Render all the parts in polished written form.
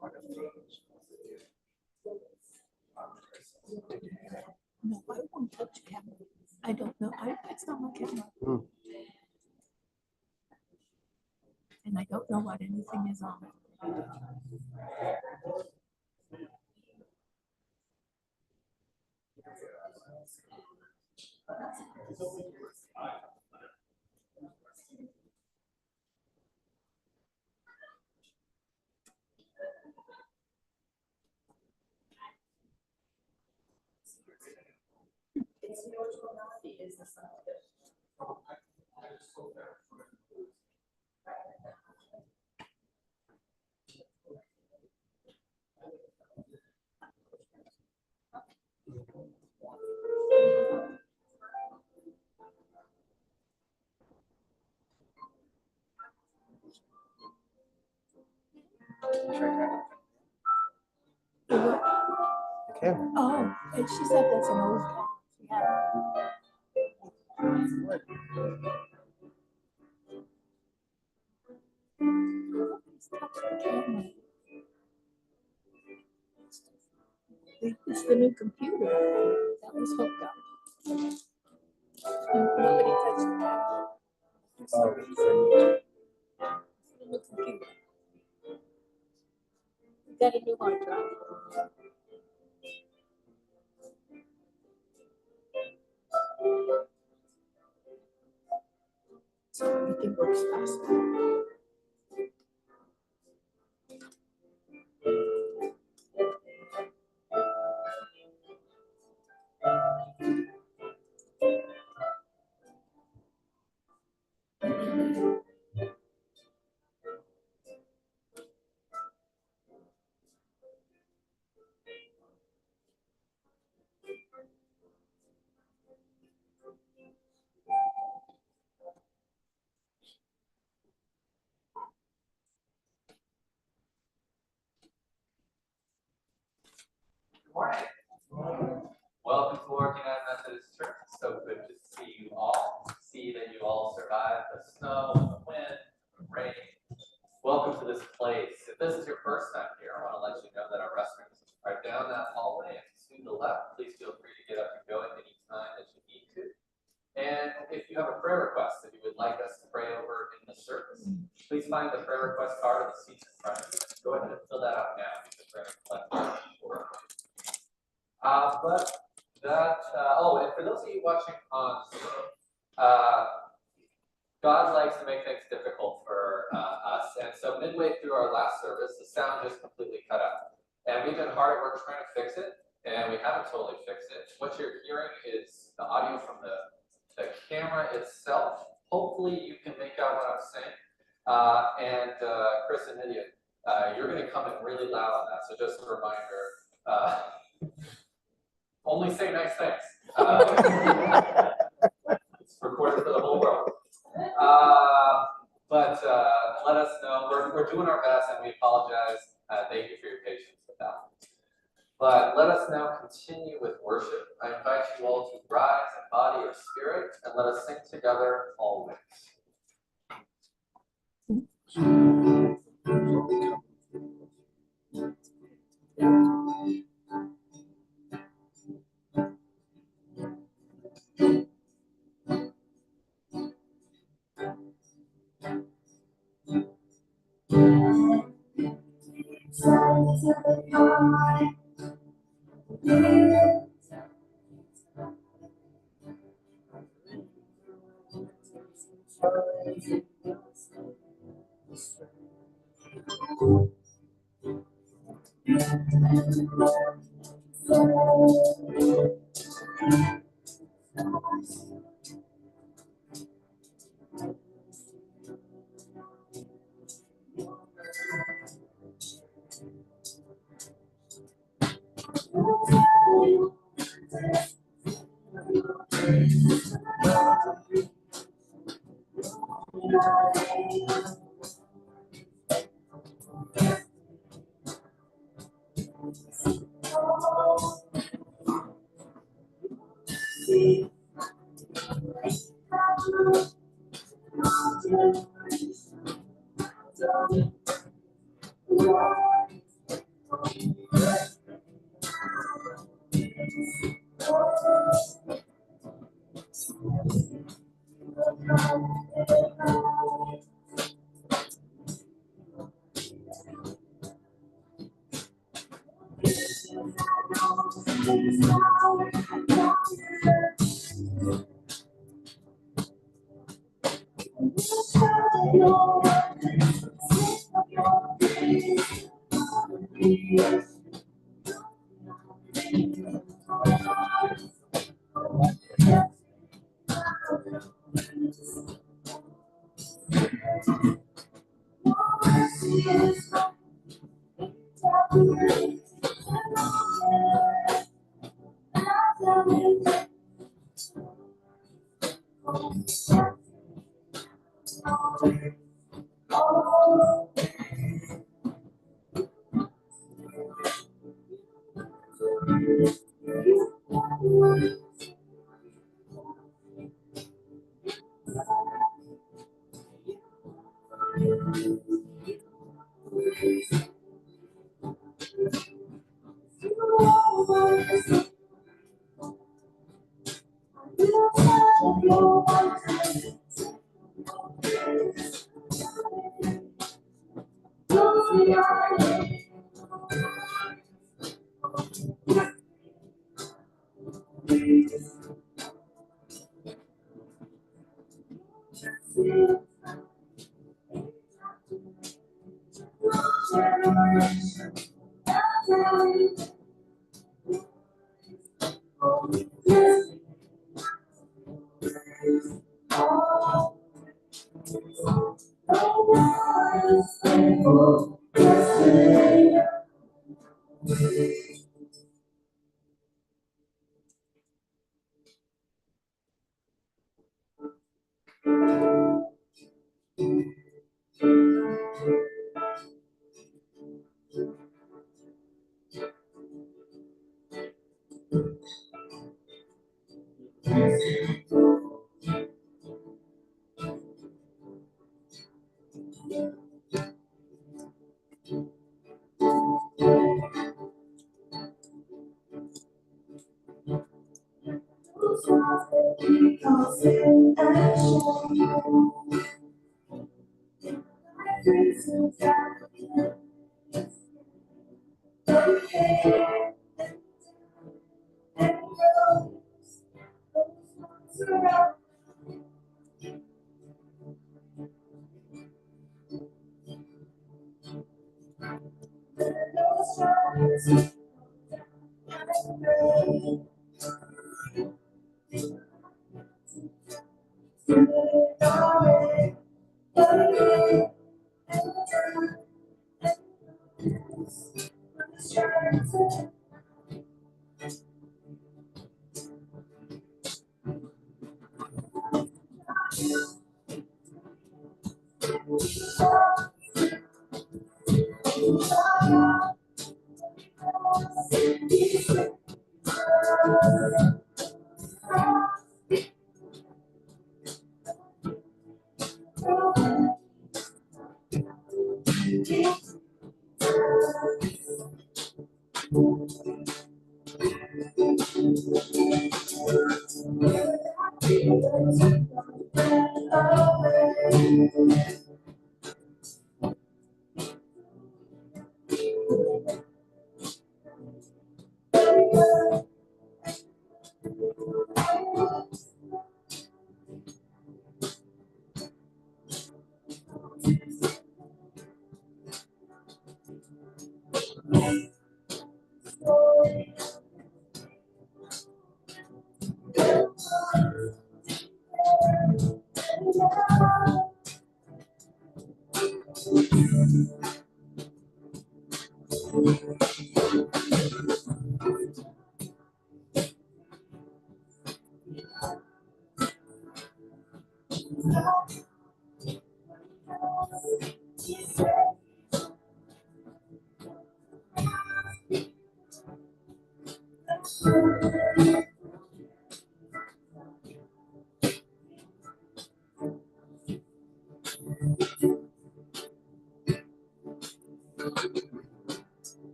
No, I won't touch camera. I don't know. It's not my camera. And I don't know what anything is on it. It's the original melody is the song. Camera. Oh, and she said that's an old camera. Yeah. Nobody's touched the camera. It's the new computer that was hooked up. And nobody touched the camera. For some reason. It's the new computer. We got a new hard drive. So everything works faster. Morning. Welcome to our United Methodist Church. It's so good to see you all. See that you all survived the snow, the wind, the rain. Welcome to this place. If this is your first time here, I want to let you know that our restrooms are down that hallway and to the left. Please feel free to get up and go at any time that you need to. And if you have a prayer request that you would like us to pray over in the service, please find the prayer request card on the seats in front of you. Go ahead and fill that out now because we're going to collect that shortly. And for those of you watching on Zoom, God likes to make things difficult for us. And so midway through our last service, the sound just completely cut out. And we've been hard at work trying to fix it, and we haven't totally fixed it. What you're hearing is the audio from the camera itself. Hopefully you can make out what I'm saying. Chris and Nydia, you're going to come in really loud on that. So just a reminder, only say nice things. It's recorded for the whole world. But let us know. We're doing our best, and we apologize. Thank you for your patience with that. But let us now continue with worship. I invite you all to rise in body or spirit, and let us sing together always.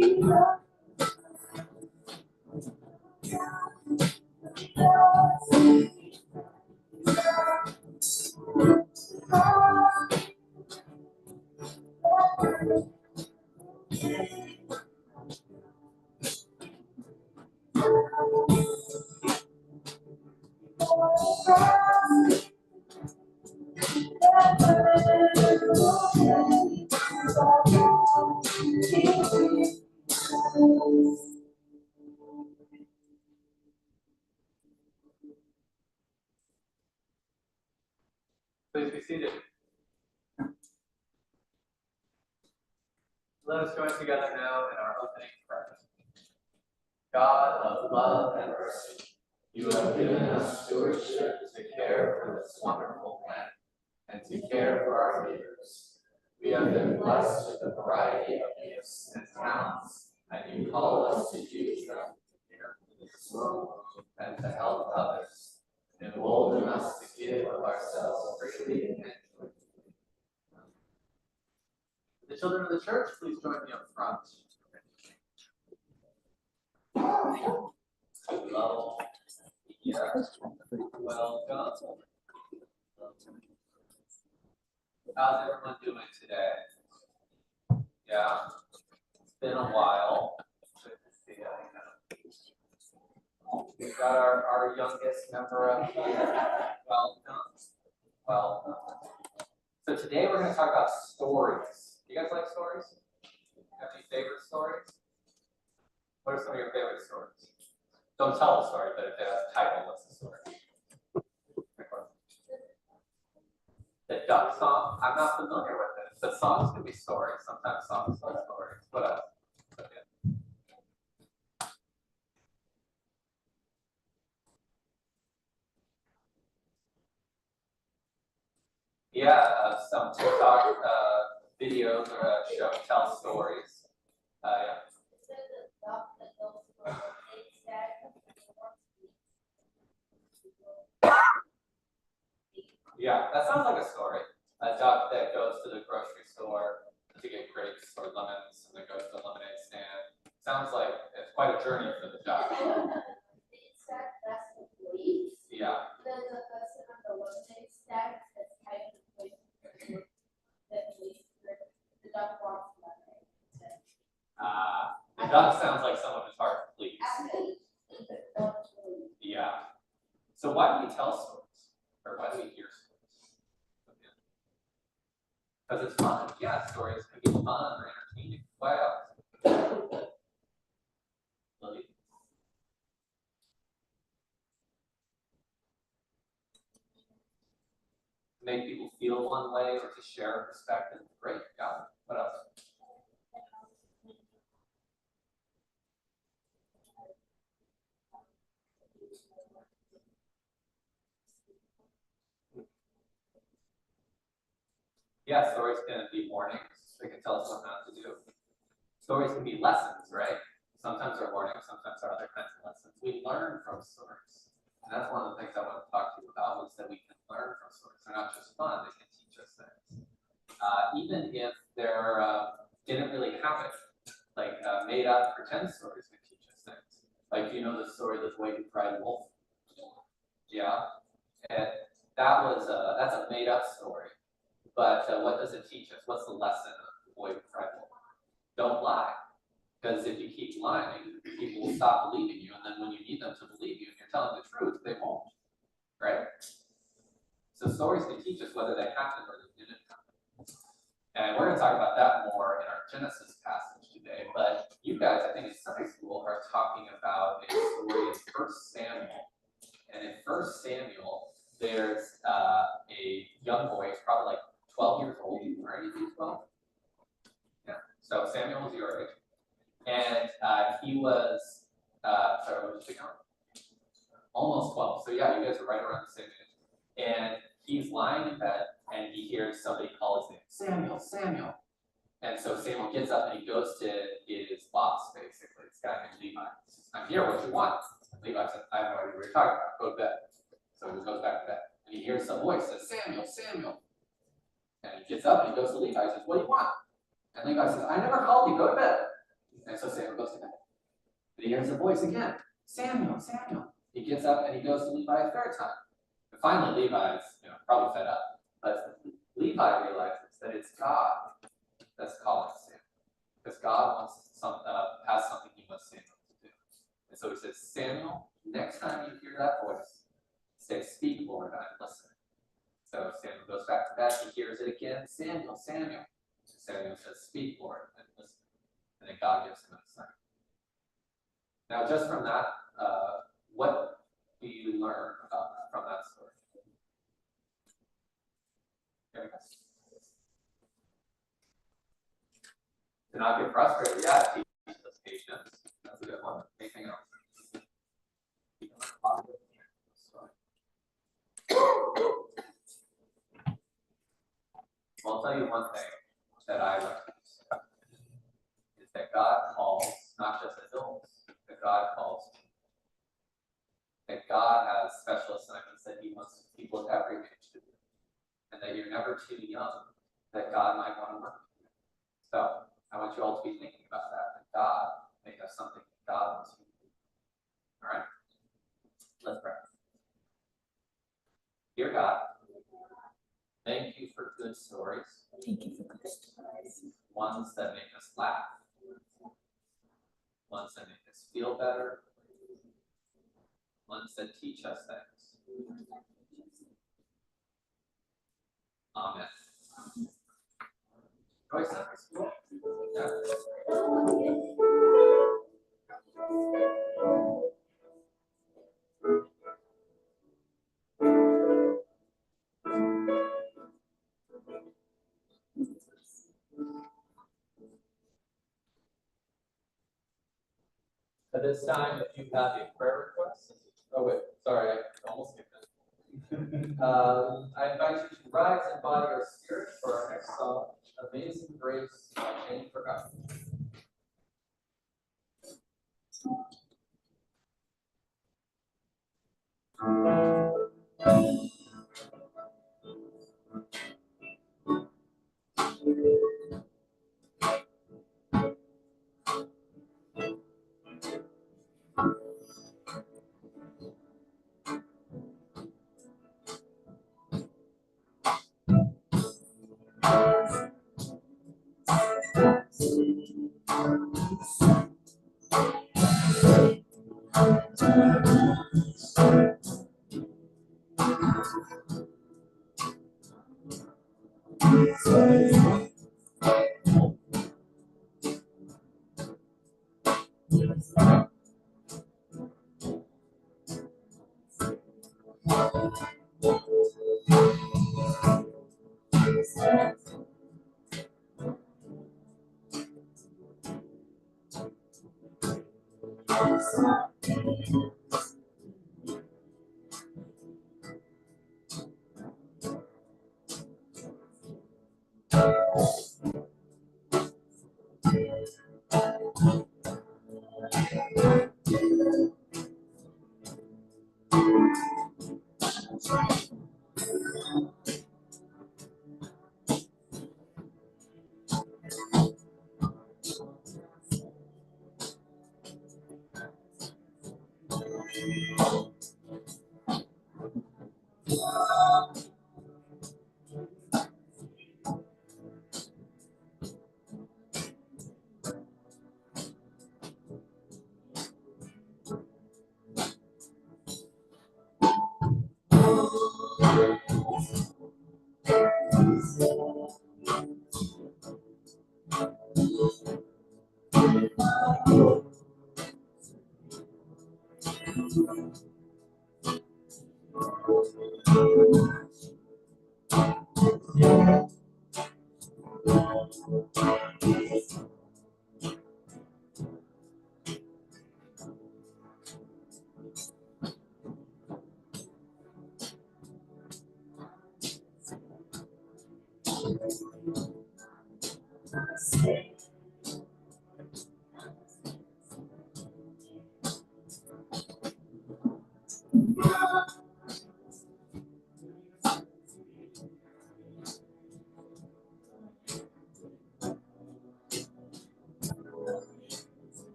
Please be seated. Let us join together now in our opening prayer. God of love and mercy, you have given us stewardship to care for this wonderful planet and to care for our neighbors. We have been blessed with a variety of gifts and talents, and you call us to use them to care for this world and to help others, embolden us to give of ourselves freely and joyfully. The children of the church, please join me up front. Hello. Yes. Welcome. How's everyone doing today? Yeah, it's been a while. Good to see you. We've got our youngest member up here. Welcome. Welcome. So today we're going to talk about stories. Do you guys like stories? Have any favorite stories? What are some of your favorite stories? Don't tell a story, but if they have a title, what's the story? The duck song? I'm not familiar with it. The songs can be stories. Sometimes songs are stories. What else? Okay. Yeah, some TikTok videos or tell stories. Yeah. Yeah, that sounds like a story. A duck that goes to the grocery store to get grapes or lemons and then goes to the lemonade stand. Sounds like it's quite a journey for the duck. Yeah. There's a person on the lemonade stand that's kind of the duck wants lemonade. The duck sounds like someone who's hard to please. Yeah. So why do we tell stories? Or why do we hear stories? Because it's fun. Yeah, stories can be fun or entertaining. Why else? Lily? Make people feel one way or to share a perspective. Great, got it. What else? Yeah, stories can be warnings. They can tell us what not to do. Stories can be lessons, right? Sometimes they're warnings, sometimes they're other kinds of lessons. We learn from stories. And that's one of the things I want to talk to you about is that we can learn from stories. They're not just fun, they can teach us things. Even if they're didn't really happen, like made up pretend stories can teach us things. Like, you know the story of the boy who cried wolf? Yeah. And that's a made up story. But what does it teach us? What's the lesson of the boy who cried wolf? Don't lie. Because if you keep lying, people will stop believing you. And then when you need them to believe you and you're telling the truth, they won't. Right? So stories can teach us whether they happened or they didn't happen. And we're going to talk about that more in our Genesis passage today. But you guys, I think in Sunday school, are talking about a story in 1 Samuel. And in 1 Samuel, there's a young boy, he's probably like 12 years old, right? Is he 12? Yeah. So Samuel was your age. And he was, sorry, what was he going? Almost 12. So yeah, you guys are right around the same age. And he's lying in bed and he hears somebody call his name, Samuel, Samuel. And so Samuel gets up and he goes to his boss, basically, this guy named Levi. He says, I'm here, what do you want? And Levi says, I have no idea what you're talking about, go to bed. So he goes back to bed. And he hears some voice says, Samuel, Samuel. And he gets up and he goes to Levi and says, what do you want? And Levi says, I never called you, go to bed. And so Samuel goes to bed. And he hears a voice again, Samuel, Samuel. He gets up and he goes to Levi a third time. And finally, Levi is probably fed up. But Levi realizes that it's God that's calling Samuel. Because God has something he wants Samuel to do. And so he says, Samuel, next time you hear that voice, say, speak, Lord, I'm listening. So Samuel goes back to bed, he hears it again, Samuel, Samuel. Samuel says, speak, Lord, I'm listening. And then God gives him a sign. Now, just from that, what do you learn from that story? To not get frustrated. Yeah, it teaches us patience. That's a good one. Anything else? Well, I'll tell you one thing that I learned is that God calls not just adults, but God calls people. That God has special assignments that he wants people at every age to do. And that you're never too young that God might want to work with you. So I want you all to be thinking about that God may have something that God wants you to do. All right? Let's pray. Dear God, thank you for good stories. Thank you for good stories. Ones that make us laugh. Ones that make us feel better. Ones that teach us things. Amen. Joyce, school? Yeah. At this time, if you have a prayer request, oh wait, sorry, I almost skipped it. I invite you to rise in body or spirit for our next song, Amazing Grace by Jane Forgotten.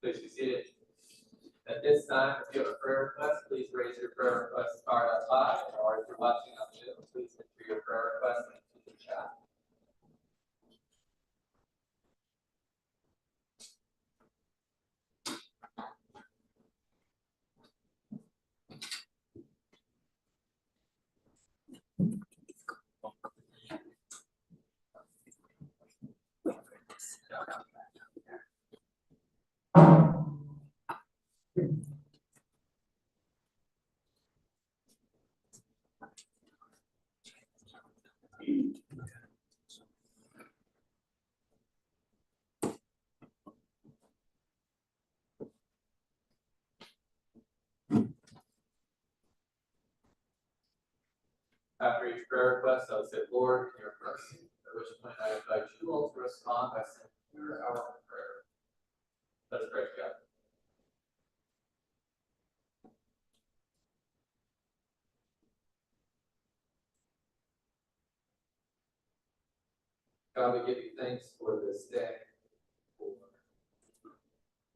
Please be seated. At this time, if you have a prayer request, please raise your prayer request card up high, or if you're watching on Zoom, please enter your prayer request into the chat. After each prayer request, I will say, Lord, in your mercy, at which point I invite you all to respond by saying, hear our prayer. Let us pray together. God, we give you thanks for this day, for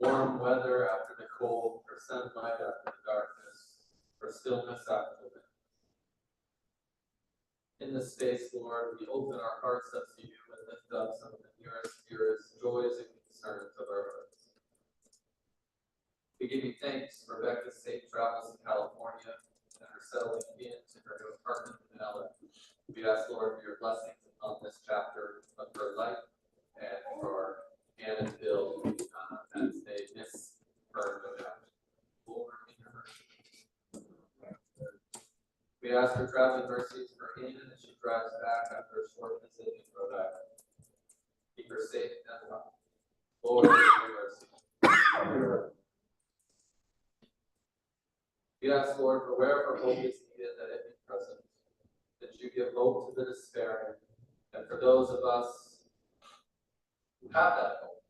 warm weather after the cold, for sunlight after the darkness, for stillness after the wind. In this space, Lord, we open our hearts up to you and lift up some of the dearest joys and concerns of our hearts. We give you thanks for Becca's safe travels to California and her settling into her new apartment in LA. We ask, Lord, for your blessings upon this chapter of her life and for Anne and Bill as they miss her no doubt. Lord, in your mercy. We ask for traveling mercies for Anne as she drives back after a short visit in Rhode Island. Keep her safe and well. Lord, in your mercy. We ask, Lord, for wherever hope is needed, that it be present, that you give hope to the despairing, and for those of us who have that hope,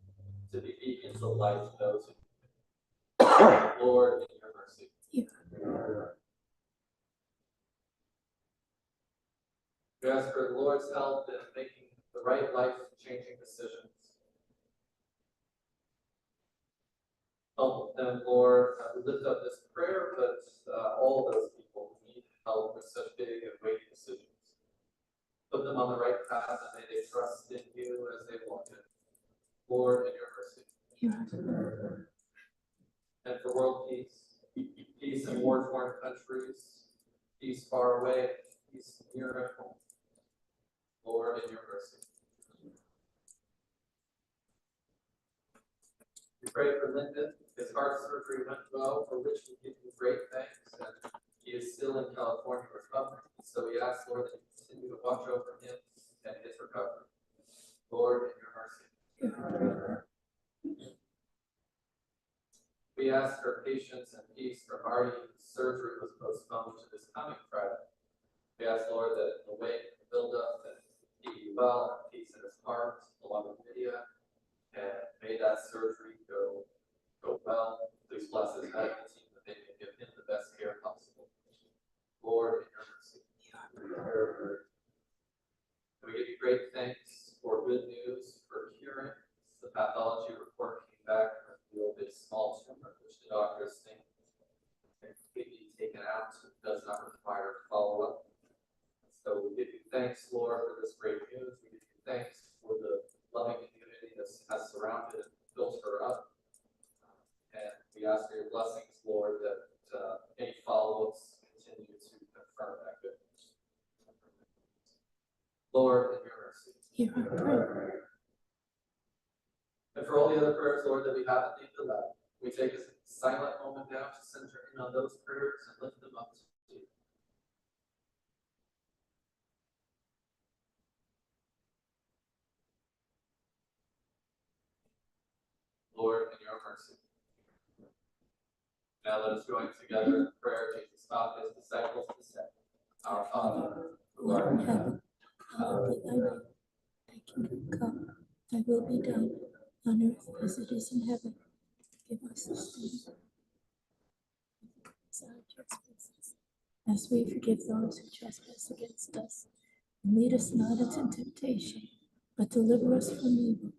to be beacons of light to those who need it. Lord, in your mercy. We ask for the Lord's help in making the right life-changing decisions. Help them, Lord, we lift up this prayer, but all those people who need help with such big and weighty decisions. Put them on the right path, and may they trust in you as they walk it. Lord, in your mercy. And for world peace, peace in war-torn countries, peace far away, peace near at home. Lord, in your mercy. We pray for Lyndon. His heart surgery went well, for which we give you great thanks, and he is still in California recovering. So we ask, Lord, that you continue to watch over him and his recovery. Lord, in your mercy. We ask for patience and peace for Marty, whose surgery was postponed to this coming Friday. We ask, Lord, that in the wake of the buildup, that he be well and peace in his heart, along with Lydia, and may that surgery go well. Please bless his medical team that they can give him the best care possible. Lord, in your mercy. We give you great thanks for good news, for curing. The pathology report pray. And for all the other prayers, Lord, that we haven't named aloud, we take a silent moment now to center in on those prayers and lift them up to you. Lord, in your mercy. Now let us join together in prayer. Jesus taught his disciples to say, Our Father, who art in heaven, hallowed be thy name. Thy kingdom come, thy will be done, on earth as it is in heaven. Give us this day our trespasses, as we forgive those who trespass against us. And lead us not into temptation, but deliver us from evil.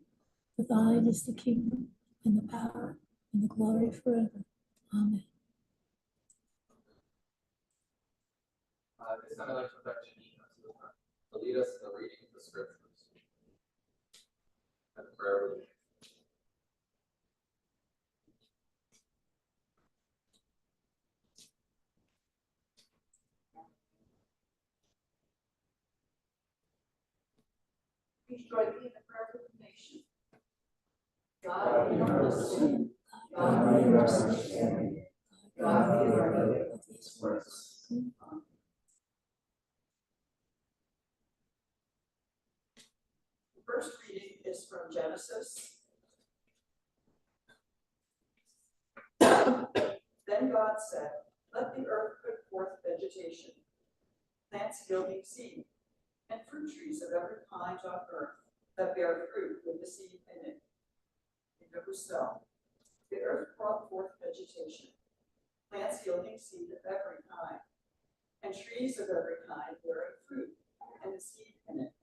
For thine is the kingdom, and the power, and the glory forever. Amen. This time I'd like to invite Janina to the front to lead us in the reading of the scriptures and the prayer of the day. Please join me in the prayer for the nation. God, we understand. God, we understand. God, we are ready of these words. The first reading is from Genesis. Then God said, let the earth put forth vegetation, plants yielding seed, and fruit trees of every kind on earth that bear fruit with the seed in it. And it was so. The earth brought forth vegetation, plants yielding seed of every kind, and trees of every kind bearing fruit, and the seed in it.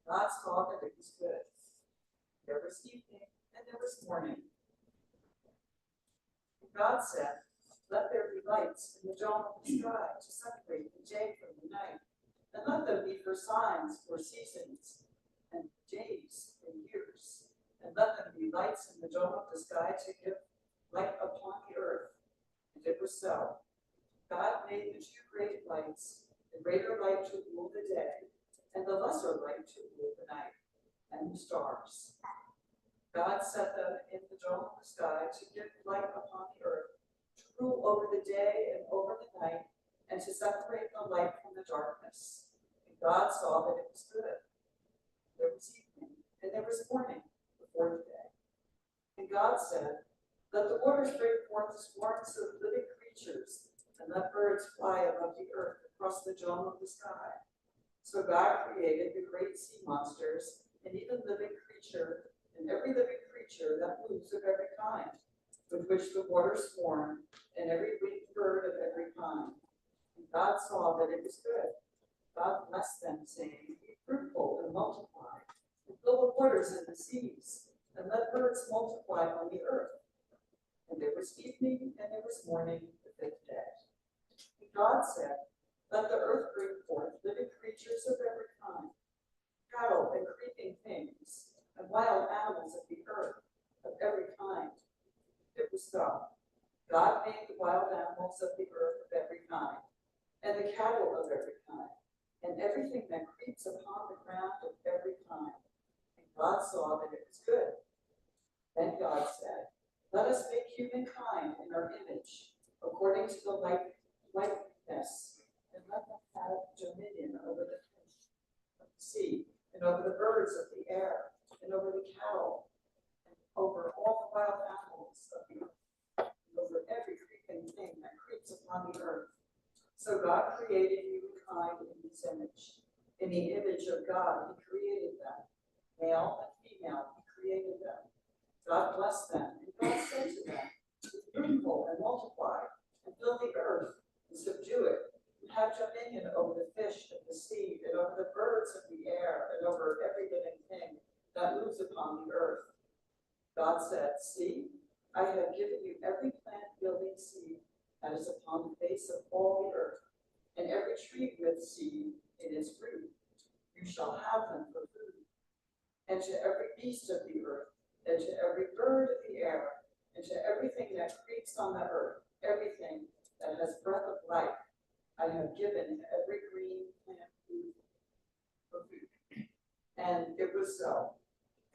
God saw that it was good. There was evening, and there was morning. And God said, let there be lights in the dome of the sky to separate the day from the night, and let them be for signs for seasons, and days and years, and let them be lights in the dome of the sky to give light upon the earth. And it was so. God made the two great lights, the greater light to rule the day, and the lesser light to rule the night, and the stars. God set them in the dome of the sky to give light upon the earth, to rule over the day and over the night, and to separate the light from the darkness. And God saw that it was good. There was evening, and there was morning, the fourth day. And God said, let the waters bring forth swarms of living creatures, and let birds fly above the earth across the dome of the sky. So God created the great sea monsters, and even living creature, and every living creature that moves of every kind, with which the waters swarm, and every winged bird of every kind. And God saw that it was good. God blessed them, saying, be fruitful and multiply, and fill the waters and the seas, and let birds multiply on the earth. And there was evening, and there was morning, the fifth day. And God said, let the earth bring forth living creatures of every kind, cattle and creeping things, and wild animals of the earth of every kind. It was so. God made the wild animals of the earth of every kind, and the cattle of every kind, and everything that creeps upon the ground of every kind. And God saw that it was good. Then God said, let us make humankind in our image, according to the likeness, and let them have dominion over the fish of the sea, and over the birds of the air, and over the cattle, and over all the wild animals of the earth, and over every creeping thing that creeps upon the earth. So God created humankind in his image. In the image of God, he created them. Male and female, he created them. God blessed them, and God said to them, be fruitful and multiply, and fill the earth, and subdue it, and have dominion over the fish of the sea, and over the birds of the air, and over every living thing that moves upon the earth. God said, see, I have given you every plant yielding seed that is upon the face of all the earth, and every tree with seed in its fruit. You shall have them for food. And to every beast of the earth, and to every bird of the air, and to everything that creeps on the earth, everything that has breath of life, I have given every green plant food for food. And it was so.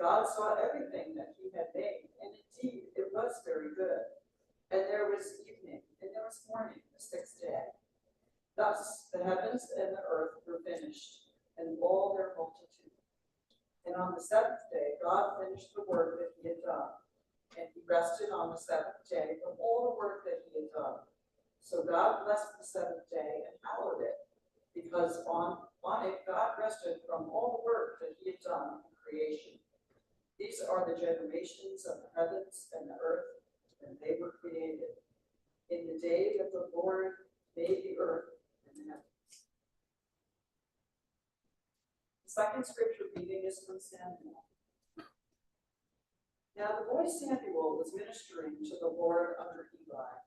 God saw everything that he had made, and indeed it was very good. And there was evening, and there was morning, the sixth day. Thus the heavens and the earth were finished, and all their multitude. And on the seventh day, God finished the work that he had done, and he rested on the seventh day from all the work that he had done. So God blessed the seventh day and hallowed it, because on it God rested from all the work that he had done in creation. These are the generations of the heavens and the earth, and they were created in the day that the Lord made the earth and the heavens. The second scripture reading is from Samuel. Now the boy Samuel was ministering to the Lord under Eli.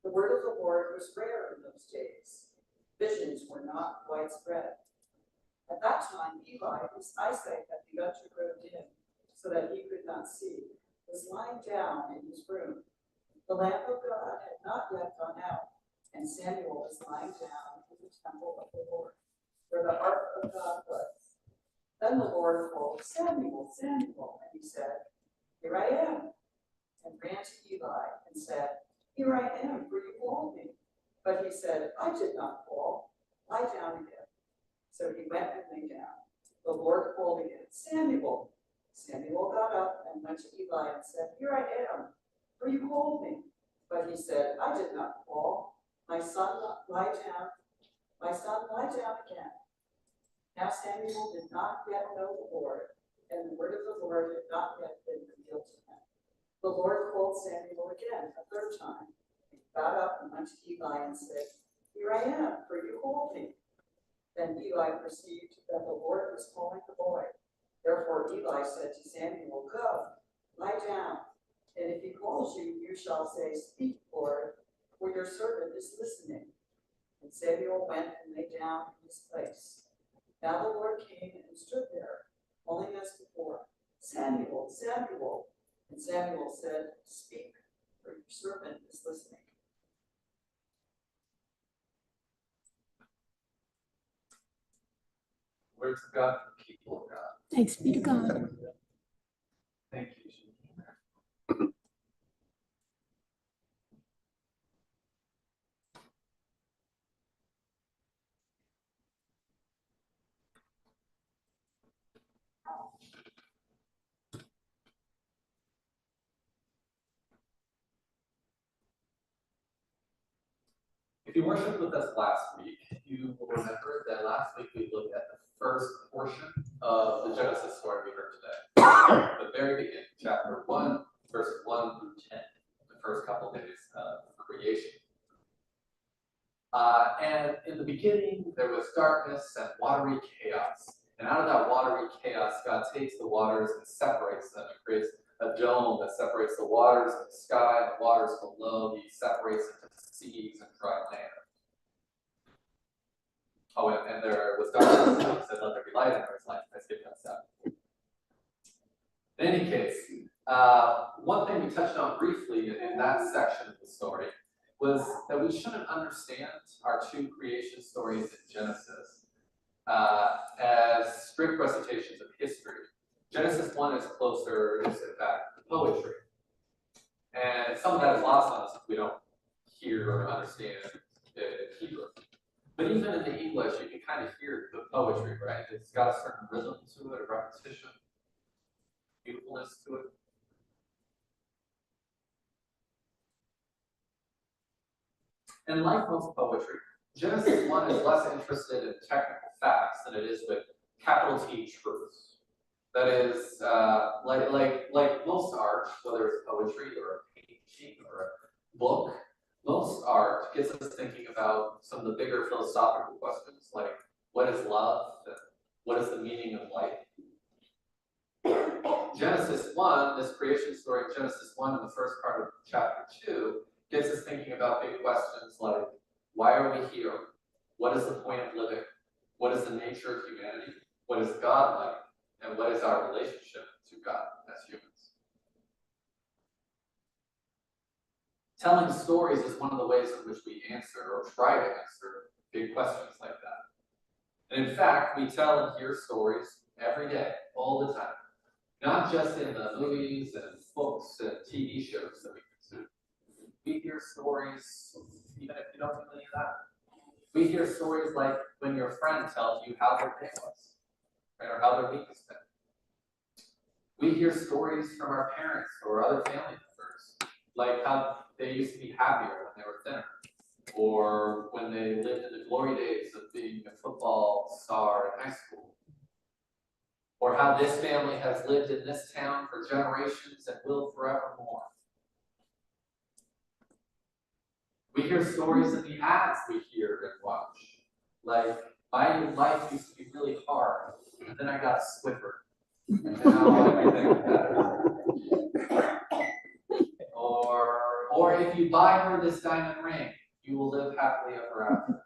The word of the Lord was rare in those days. Visions were not widespread. At that time, Eli, whose eyesight had begun to grow dim, so that he could not see, was lying down in his room. The lamp of God had not yet gone out, and Samuel was lying down in the temple of the Lord, where the ark of God was. Then the Lord called, Samuel, Samuel, and he said, Here I am, and ran to Eli and said, Here I am, for you called me. But he said, I did not call. Lie down again. So he went and lay down. The Lord called again, Samuel. Samuel got up and went to Eli and said, Here I am, for you called me. But he said, I did not call. My son, lie down. My son, lie down again. Now Samuel did not yet know the Lord, and the word of the Lord had not yet been revealed to him. The Lord called Samuel again a third time. He got up and went to Eli and said, Here I am, for you called me. Then Eli perceived that the Lord was calling the boy. Therefore Eli said to Samuel, Go, lie down, and if he calls you, you shall say, Speak, Lord, for your servant is listening. And Samuel went and lay down in his place. Now the Lord came and stood there, calling as before, Samuel, Samuel. And Samuel said, Speak, for your servant is listening. Words of God for the people of God. Thanks be to God. Thank you. If you worshiped with us last week, you will remember that last week we looked at the first portion of the Genesis story we heard today. The very beginning, chapter 1, verses 1 through 10, the first couple days of creation. And in the beginning, there was darkness and watery chaos. And out of that watery chaos, God takes the waters and separates them and creates a dome that separates the waters of the sky and the waters below. He separates into seas and dry land. Oh, and there was darkness, and he said, Let there be light, and there was light. I skipped that step. In any case, one thing we touched on briefly in that section of the story was that we shouldn't understand our two creation stories in Genesis as strict recitations of history. Genesis 1 is closer, is in fact poetry. And some of that is lost on us if we don't hear or understand Hebrew. But even in the English, you can kind of hear the poetry, right? It's got a certain rhythm to it, a repetition, beautifulness to it. And like most poetry, Genesis 1 is less interested in technical facts than it is with capital T truths. That is, like most art, whether it's poetry or a painting or a book, most art gets us thinking about some of the bigger philosophical questions, like what is love and what is the meaning of life? Genesis 1, this creation story of Genesis 1 in the first part of chapter 2, gets us thinking about big questions like, why are we here? What is the point of living? What is the nature of humanity? What is God like? And what is our relationship to God as humans? Telling stories is one of the ways in which we answer or try to answer big questions like that. And in fact, we tell and hear stories every day, all the time. Not just in the movies and books and TV shows that we consume. We hear stories, even if you don't do any of that. We hear stories like when your friend tells you how their day was, right, or how their week has been. We hear stories from our parents or other family members, like how they used to be happier when they were thinner, or when they lived in the glory days of being a football star in high school, or how this family has lived in this town for generations and will forevermore. We hear stories in the ads we hear and watch, like, my life used to be really hard, and then I got a Swiffer, and now everything's better. Or if you buy her this diamond ring, you will live happily ever after.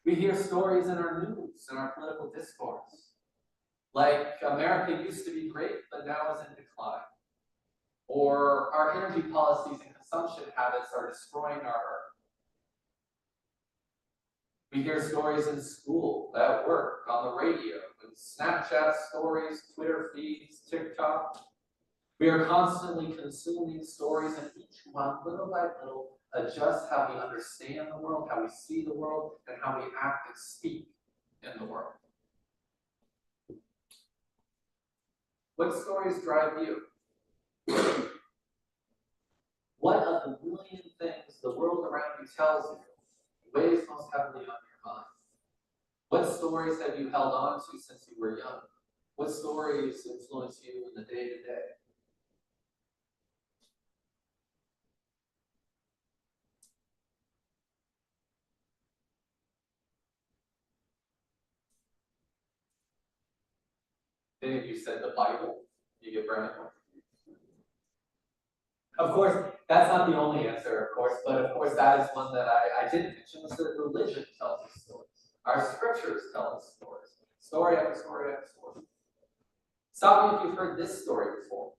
We hear stories in our news and our political discourse, like America used to be great, but now is in decline. Or our energy policies and consumption habits are destroying our earth. We hear stories in school, at work, on the radio, with Snapchat stories, Twitter feeds, TikTok. We are constantly consuming stories, and each one, little by little, adjusts how we understand the world, how we see the world, and how we act and speak in the world. What stories drive you? What of the million things the world around you tells you weighs most heavily on your mind? What stories have you held on to since you were young? What stories influence you in the day-to-day? Many of you said the Bible. You get brownie points. Of course, that's not the only answer, of course, but of course that is one that I didn't mention, was that religion tells us stories. Our scriptures tell us stories. Story after story after story. Stop me if you've heard this story before.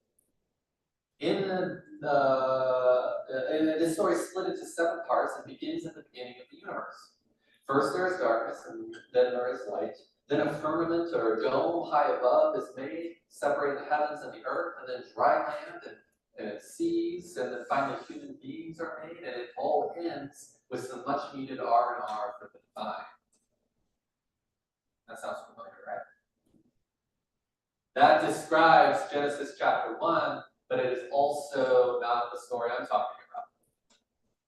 This story is split into 7 parts and begins at the beginning of the universe. First there is darkness, and then there is light. Then a firmament or dome high above is made, separating the heavens and the earth, and then dry land and seas, and then finally human beings are made, and it all ends with some much needed R&R for the divine. That sounds familiar, right? That describes Genesis chapter 1, but it is also not the story I'm talking about.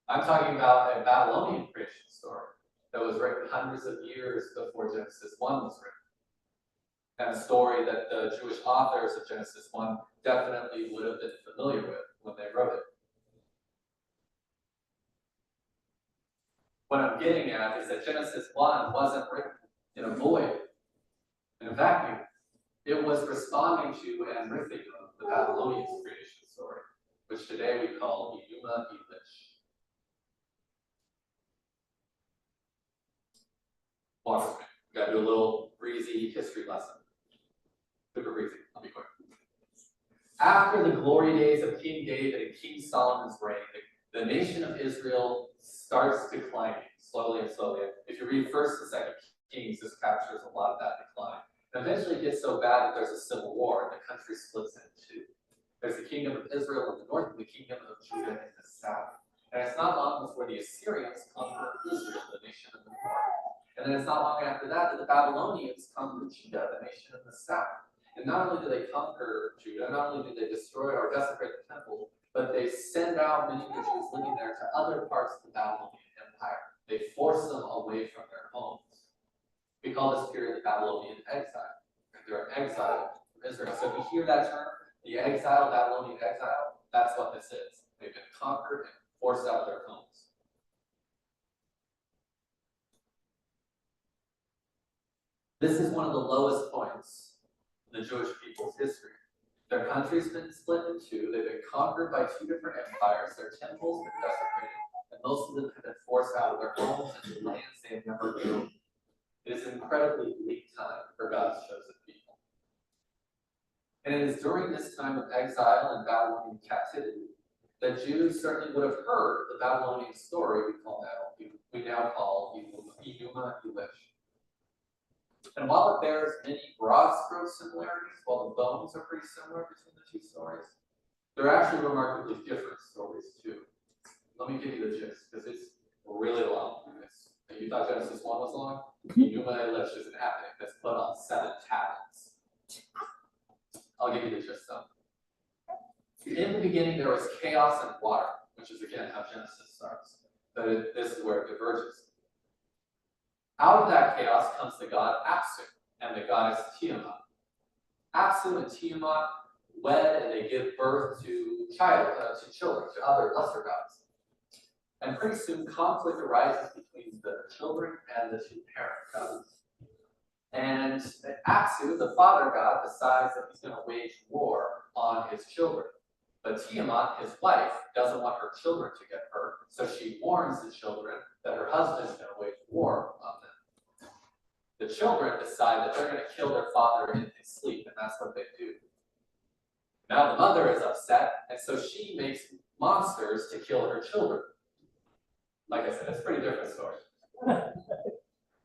I'm talking about a Babylonian creation story that was written hundreds of years before Genesis 1 was written. And a story that the Jewish authors of Genesis 1 definitely would have been familiar with when they wrote it. What I'm getting at is that Genesis 1 wasn't written in a void, in a vacuum. It was responding to and riffing on the Babylonian creation story, which today we call Enuma Elish. Water. We gotta do a little breezy history lesson. Super breezy, I'll be quick. After the glory days of King David and King Solomon's reign, the nation of Israel starts declining slowly and slowly. If you read 1st and 2nd Kings, this captures a lot of that decline. And eventually it gets so bad that there's a civil war and the country splits in 2. There's the kingdom of Israel in the north and the kingdom of Judah in the south. And it's not long before the Assyrians conquer Israel, the nation in the north. And then it's not long after that that the Babylonians conquer Judah, the nation in the south. And not only do they conquer Judah, not only do they destroy or desecrate the temple, but they send out many of the Jews living there to other parts of the Babylonian Empire. They force them away from their homes. We call this period the Babylonian exile. They're exiled from Israel. So if you hear that term, the exile, Babylonian exile, that's what this is. They've been conquered and forced out of their homes. This is one of the lowest points in the Jewish people's history. Their country's been split in 2. They've been conquered by 2 different empires. Their temples have been desecrated, and most of them have been forced out of their homes and to lands they have never known. It is an incredibly bleak time for God's chosen people. And it is during this time of exile and Babylonian captivity that Jews certainly would have heard the Babylonian story we now call Enuma Elish. And while it bears many broad stroke similarities, while the bones are pretty similar between the two stories, they're actually remarkably different stories too. Let me give you the gist, because it's really long. You thought Genesis 1 was long? Enuma Elish isn't happening. That's put on 7 tablets. I'll give you the gist though. In the beginning, there was chaos and water, which is again how Genesis starts. But this is where it diverges. Out of that chaos comes the god Apsu and the goddess Tiamat. Apsu and Tiamat wed and they give birth to children, to other lesser gods. And pretty soon conflict arises between the children and the 2 parent gods. And Apsu, the father god, decides that he's going to wage war on his children. But Tiamat, his wife, doesn't want her children to get hurt, so she warns the children that her husband is going to wage war on them. The children decide that they're going to kill their father in his sleep, and that's what they do. Now the mother is upset, and so she makes monsters to kill her children. Like I said, it's a pretty different story.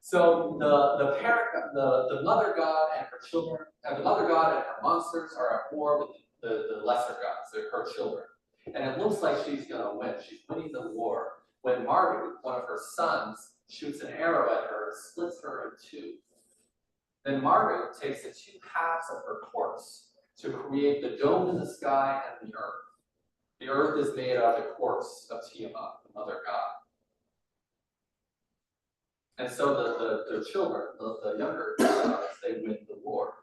So the mother god and her children, the mother god and her monsters are at war with the lesser gods, they're her children. And it looks like she's going to win. She's winning the war when Marduk, one of her sons, shoots an arrow at her and splits her in 2. Then Marduk takes the 2 halves of her corpse to create the dome in the sky and the earth. The earth is made out of the corpse of Tiamat, the mother god. And so the children, the younger gods, they win the war.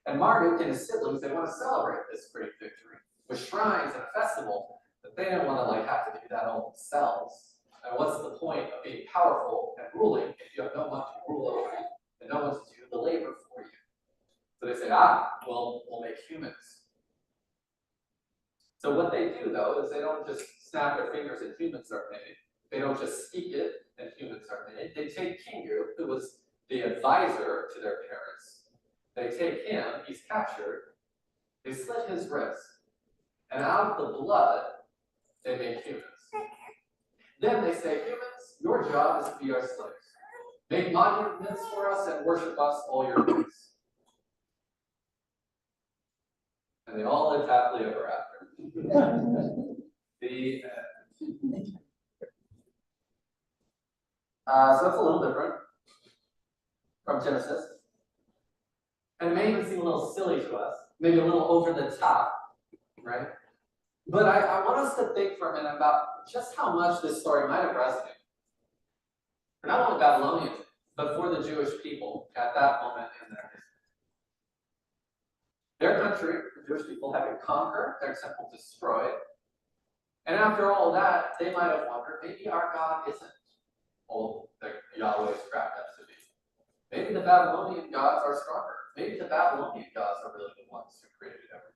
And Marduk and his siblings, they want to celebrate this great victory with shrines and a festival, but they don't want to have to do that all themselves. And what's the point of being powerful and ruling if you have no one to rule over you and no one to do the labor for you? So they say, we'll make humans. So what they do though is they don't just snap their fingers and humans are made. They don't just speak it and humans are made. They take Kingu, who was the advisor to their parents. They take him, he's captured, they slit his wrist, and out of the blood, they make humans. Then they say, humans, your job is to be our slaves. Make monuments for us and worship us all your days. And they all live happily ever after. The end. So that's a little different from Genesis. And it may even seem a little silly to us, maybe a little over the top, right? But I want us to think for a minute about just how much this story might have resonated. For not only Babylonians, but for the Jewish people at that moment in their history. Their country, the Jewish people, had been conquered, their temple destroyed. And after all that, they might have wondered, maybe our God isn't all that Yahweh's cracked up to be. Maybe the Babylonian gods are stronger. Maybe the Babylonian gods are really the ones who created everything.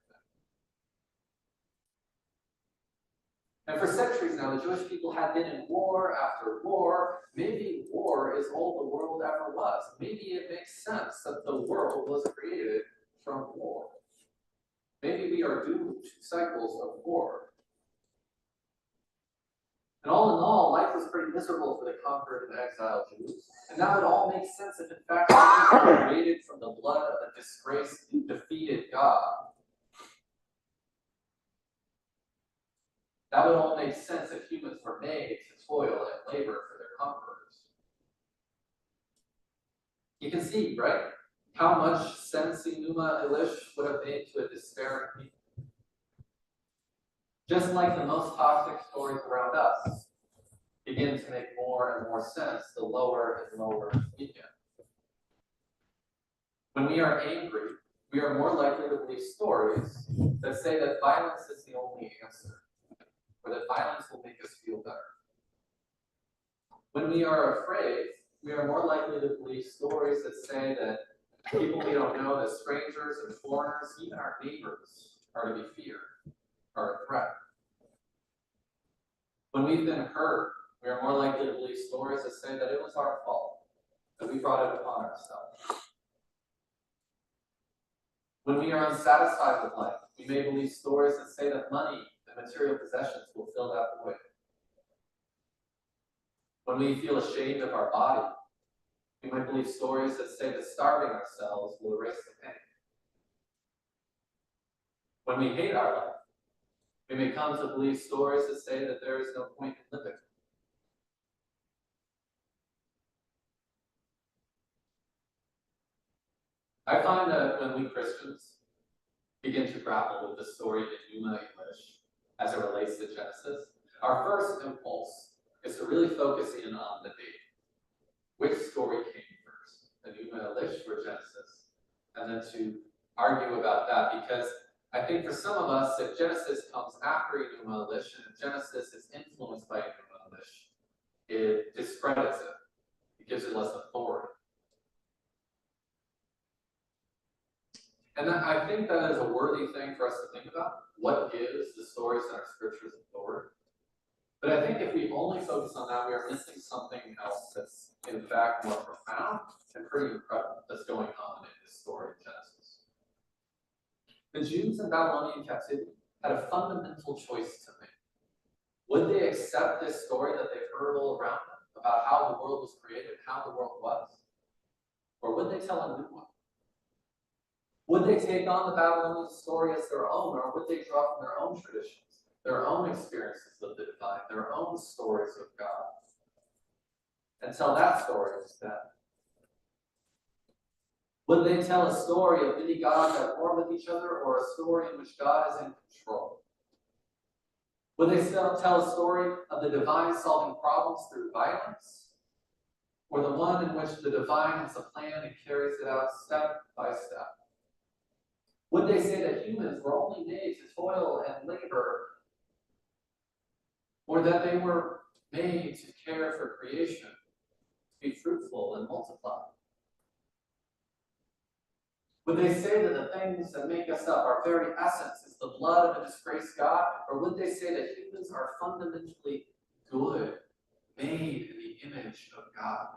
And for centuries now, the Jewish people had been in war after war. Maybe war is all the world ever was. Maybe it makes sense that the world was created from war. Maybe we are doomed to cycles of war. And all in all, life was pretty miserable for the conquered and exiled Jews. And now it all makes sense if in fact humans were created from the blood of a disgraced, defeated God. That would all make sense if humans were made to toil and labor for their conquerors. You can see, right, how much sense Enuma Elish would have made to a despairing people. Just like the most toxic stories around us begin to make more and more sense the lower and lower we get. When we are angry, we are more likely to believe stories that say that violence is the only answer, or that violence will make us feel better. When we are afraid, we are more likely to believe stories that say that people we don't know, that strangers and foreigners, even our neighbors, are to be feared, are a threat. When we've been hurt, we are more likely to believe stories that say that it was our fault, that we brought it upon ourselves. When we are unsatisfied with life, we may believe stories that say that money and material possessions will fill that void. When we feel ashamed of our body, We might believe stories that say that starving ourselves will erase the pain. When we hate our life, we may come to believe stories that say that there is no point in living. I find that when we Christians begin to grapple with the story in Pneuma English as it relates to Genesis, our first impulse is to really focus in on the date. Which story came first, the Pneuma English or Genesis? And then to argue about that, because I think for some of us, if Genesis comes after Pneuma English and if Genesis is influenced by Pneuma English, it discredits it. It gives it less authority. And I think that is a worthy thing for us to think about. What gives the stories in our scriptures authority? But I think if we only focus on that, we are missing something else that's in fact more profound and pretty incredible that's going on in this story of Genesis. The Jews in Babylonian captivity had a fundamental choice to make. Would they accept this story that they've heard all around them about how the world was created, how the world was? Or would they tell a new one? Would they take on the Babylonian story as their own, or would they draw from their own traditions, their own experiences of the divine, their own stories of God, and tell that story instead? Would they tell a story of many gods at war with each other, or a story in which God is in control? Would they still tell a story of the divine solving problems through violence, or the one in which the divine has a plan and carries it out step by step? Would they say that humans were only made to toil and labor, or that they were made to care for creation, to be fruitful and multiply? Would they say that the things that make us up, our very essence, is the blood of a disgraced God? Or would they say that humans are fundamentally good, made in the image of God?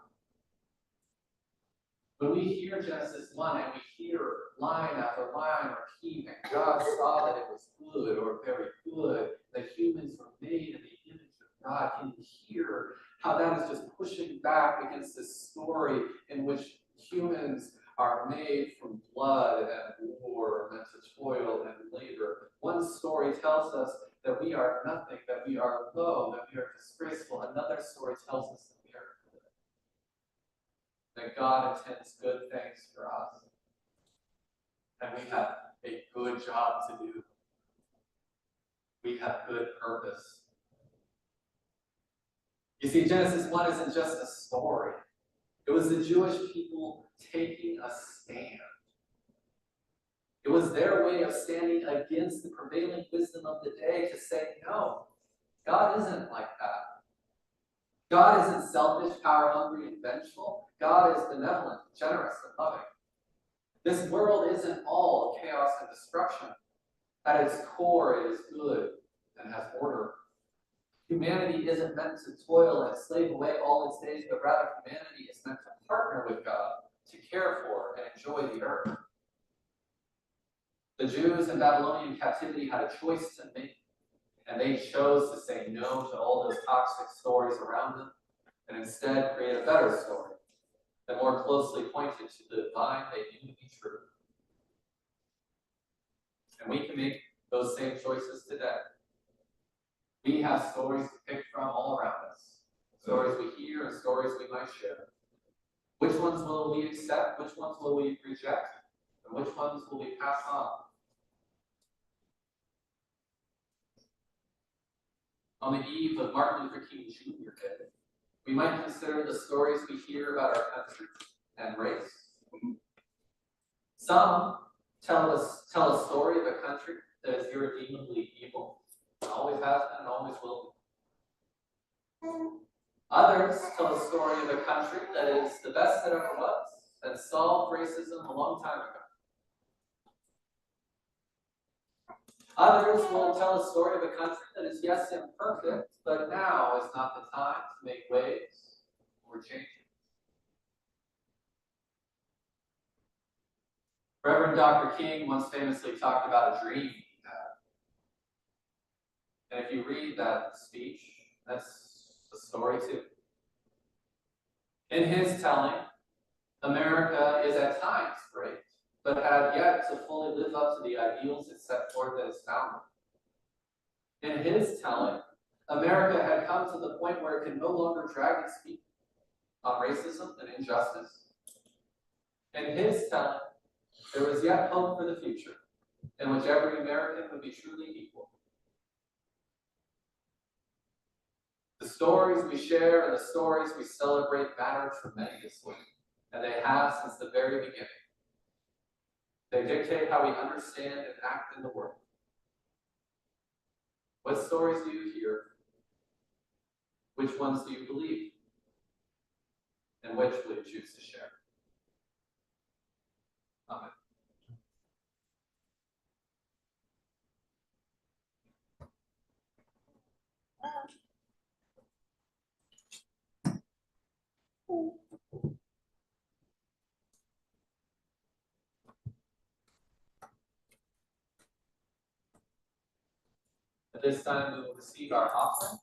When we hear Genesis 1 and we hear line after line repeat, and God saw that it was good or very good, that humans were made in the image of God, can you hear how that is just pushing back against this story in which humans are made from blood and war, meant to toil and labor? One story tells us that we are nothing, that we are low, that we are disgraceful. Another story tells us that we are good, that God intends good things for us, and we have a good job to do. We have good purpose. You see, Genesis 1 isn't just a story. It was the Jewish people taking a stand. It was their way of standing against the prevailing wisdom of the day to say, no, God isn't like that. God isn't selfish, power-hungry, and vengeful. God is benevolent, generous, and loving. This world isn't all chaos and destruction. At its core, it is good and has order. Humanity isn't meant to toil and slave away all its days, but rather humanity is meant to partner with God to care for and enjoy the earth. The Jews in Babylonian captivity had a choice to make, and they chose to say no to all those toxic stories around them and instead create a better story that more closely pointed to the divine they knew to be true. And we can make those same choices today. We have stories to pick from all around us, stories we hear and stories we might share. Which ones will we accept? Which ones will we reject? And which ones will we pass on? On the eve of Martin Luther King Jr. Day, we might consider the stories we hear about our country and race. Some tell a story of a country that is irredeemably evil, always has been and always will be. Others tell a story of a country that is the best that ever was and solved racism a long time ago. Others will tell a story of a country that is, yes, imperfect, but now is not the time to make waves or changes. Reverend Dr. King once famously talked about a dream he had. And if you read that speech, that's a story too. In his telling, America is at times great, but had yet to fully live up to the ideals it set forth at its founding. In his telling, America had come to the point where it could no longer drag its feet on racism and injustice. In his telling, there was yet hope for the future, in which every American would be truly equal. The stories we share and the stories we celebrate matter tremendously, and they have since the very beginning. They dictate how we understand and act in the world. What stories do you hear? Which ones do you believe? And which will you choose to share? Amen. At this time, we will receive our offering.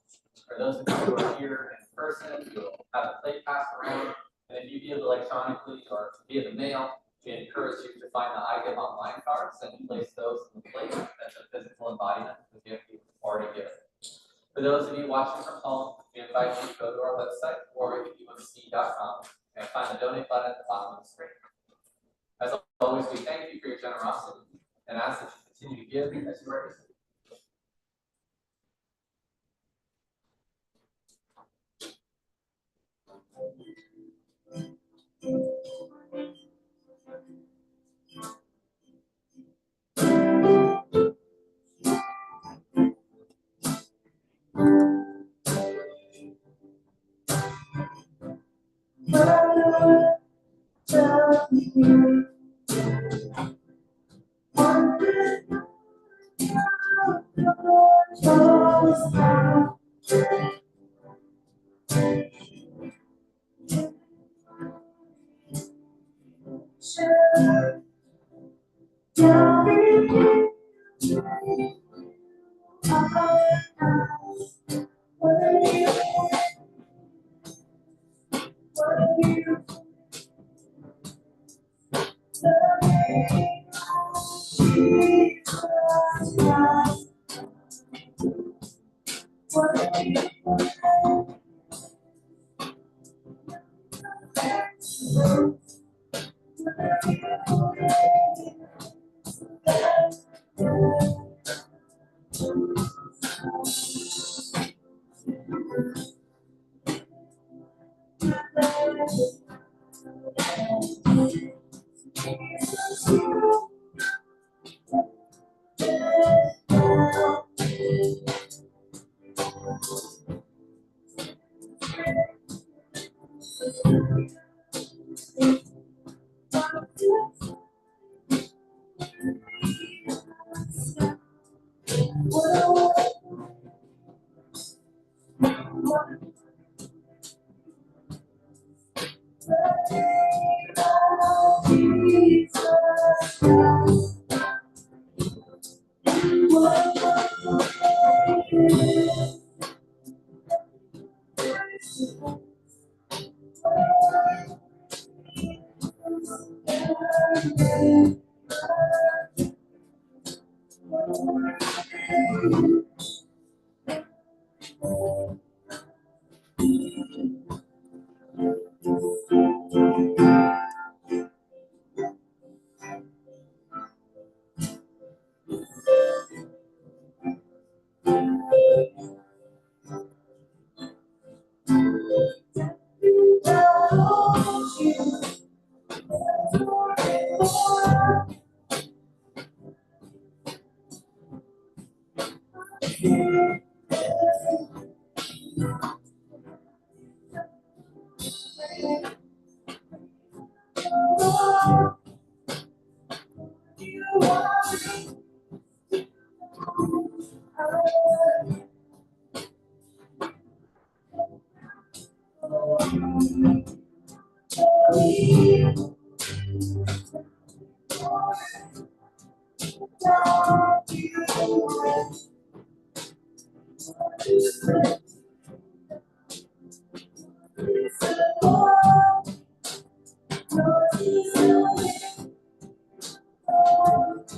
For those of you who are here in person, you'll have a plate passed around. And if you give electronically or via the mail, we encourage you to find the I Give online cards and place those in the plate as a physical embodiment of the gift you've already given. For those of you watching from home, we invite you to go to our website, warwickumc.com, and find the donate button at the bottom of the screen. As always, we thank you for your generosity and ask that you continue to give as you are receiving.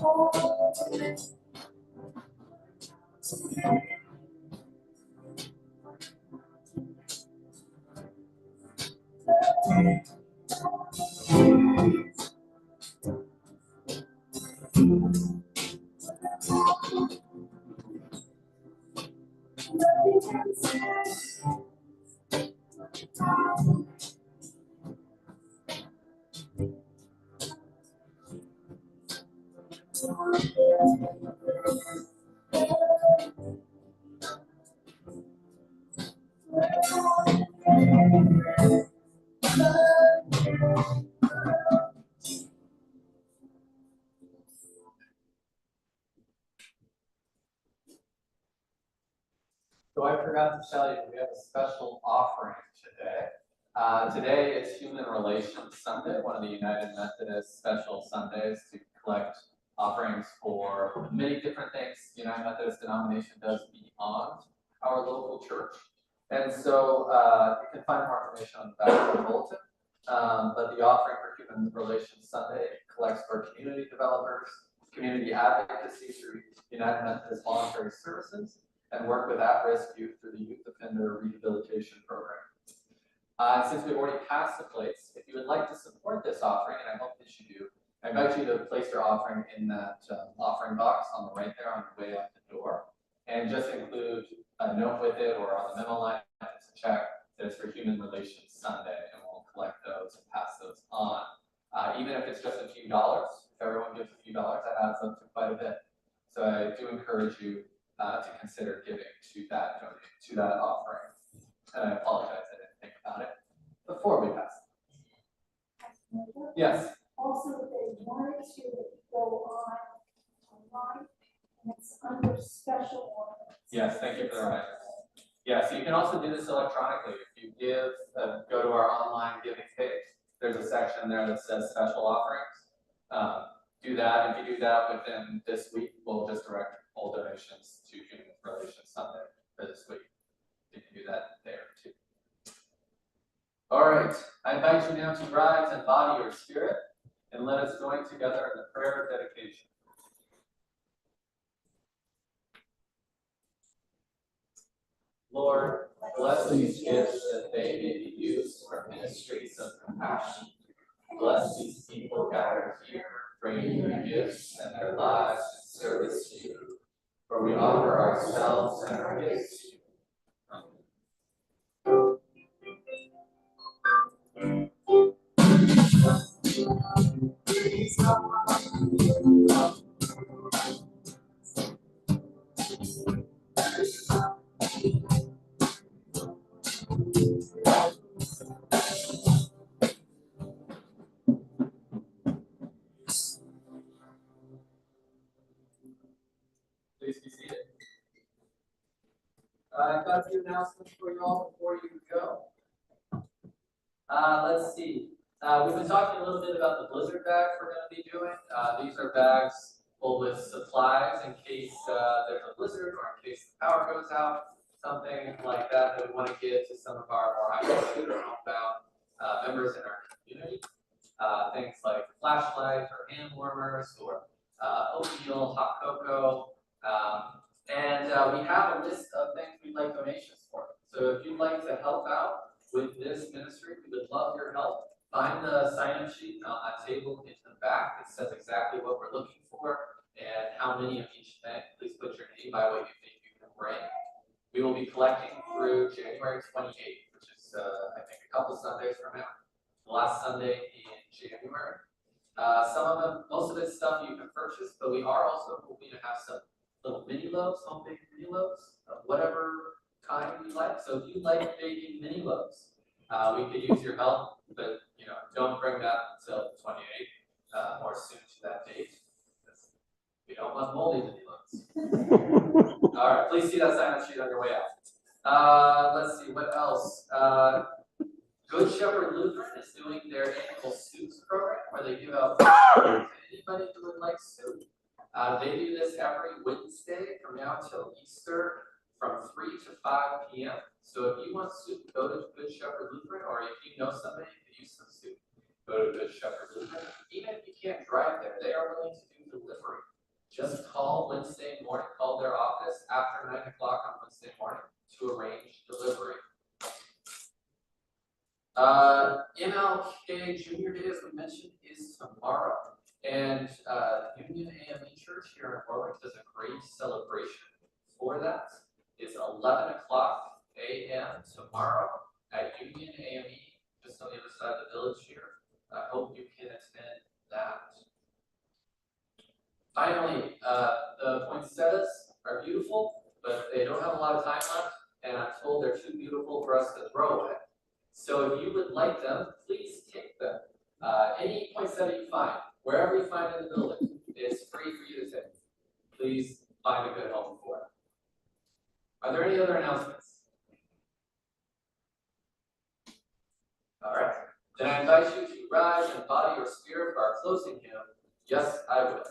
So I forgot to tell you, we have a special offering today. Today is Human Relations Sunday, one of the United Methodist special Sundays to collect offerings for many different things United Methodist denomination does beyond our local church. And so you can find more information on the back of the bulletin. But the offering for Human Relations Sunday collects for community developers, community advocacy through United Methodist Voluntary Services, and work with at-risk youth through the Youth Offender Rehabilitation Program. Since we've already passed the plates, if you would like to support this offering, and I hope that you do, I invite you to place your offering in that offering box on the right there on your way out the door, and just include a note with it or on the memo line to check that it's for Human Relations Sunday, and we'll collect those and pass those on. Even if it's just a few dollars, if everyone gives a few dollars, that adds up to quite a bit. So I do encourage you to consider giving to that offering. And I apologize, I didn't think about it before we pass. Yes. Also, they wanted to go online, and it's under special orders. Yes, thank you for the reminder. Yeah, so you can also do this electronically. If you give, go to our online giving page, there's a section there that says special offerings. Do that. If you do that within this week, we'll just direct all donations to Human Relations Sunday for this week. You can do that there too. All right, I invite you now to rise and body your spirit, and let us join together in the prayer of dedication. Lord, bless these gifts that they may be used for ministries of compassion. Bless these people gathered here, bringing their gifts and their lives in service to you. For we offer ourselves and our gifts to you. Please be seated. I've got a few announcements for you all before you go. Let's see. We've been talking a little bit about the blizzard bags we're going to be doing. These are bags full with supplies in case there's a blizzard or in case the power goes out, something like that that we want to give to some of our more isolated or homebound members in our community. Things like flashlights or hand warmers or oatmeal, hot cocoa. And we have a list of things we'd like donations for. So if you'd like to help out with this ministry, we would love your help. Find the sign-up sheet on that table in the back. It says exactly what we're looking for and how many of each thing. Please put your name by what you think you can bring. We will be collecting through January 28th, which is, I think, a couple Sundays from now. The last Sunday in January. Most of it's stuff you can purchase, but we are also hoping to have some little mini loaves, home baked mini loaves of whatever kind you like. So if you like baking mini loaves, we could use your help, but don't bring that until the 28th or soon to that date. We don't want moldy mini loaves. All right, please see that sign-up sheet on your way out. Let's see, what else? Good Shepherd Lutheran is doing their annual soups program where they give out to anybody who would like soup. They do this every Wednesday from now till Easter from 3 to 5 p.m. So if you want soup, go to Good Shepherd Lutheran, or if you know somebody who could use some soup, go to Good Shepherd Lutheran. Even if you can't drive there, they are willing to do delivery just call Wednesday morning, call their office after 9 o'clock on Wednesday morning to arrange delivery. MLK Junior Day, as we mentioned, is tomorrow. And Union AME Church here in Warwick does a great celebration for that. It's 11 o'clock a.m. tomorrow at Union AME, just on the other side of the village here. I hope you can attend that. Finally, the poinsettias are beautiful, but they don't have a lot of time left, and I'm told they're too beautiful for us to throw away. So if you would like them, please take them. Any poinsettia you find, wherever you find in the building, it's free for you to take. Please find a good home for it. Are there any other announcements? All right. Then I invite you to rise in body or spirit for our closing hymn, Yes, I Will.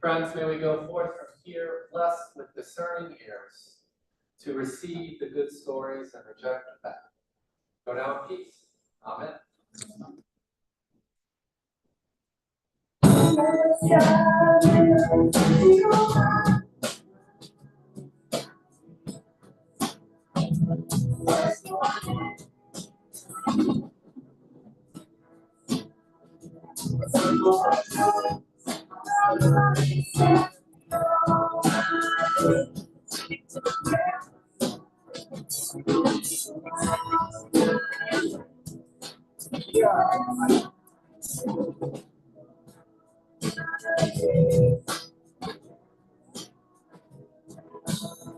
Friends, may we go forth from here blessed with discerning ears to receive the good stories and reject the bad. Go now in peace. Amen.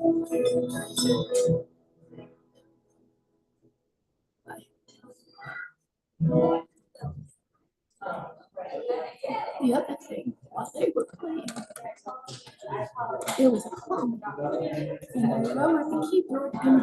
The other thing, while they were playing, there was a clown, and I lowered the keyboard and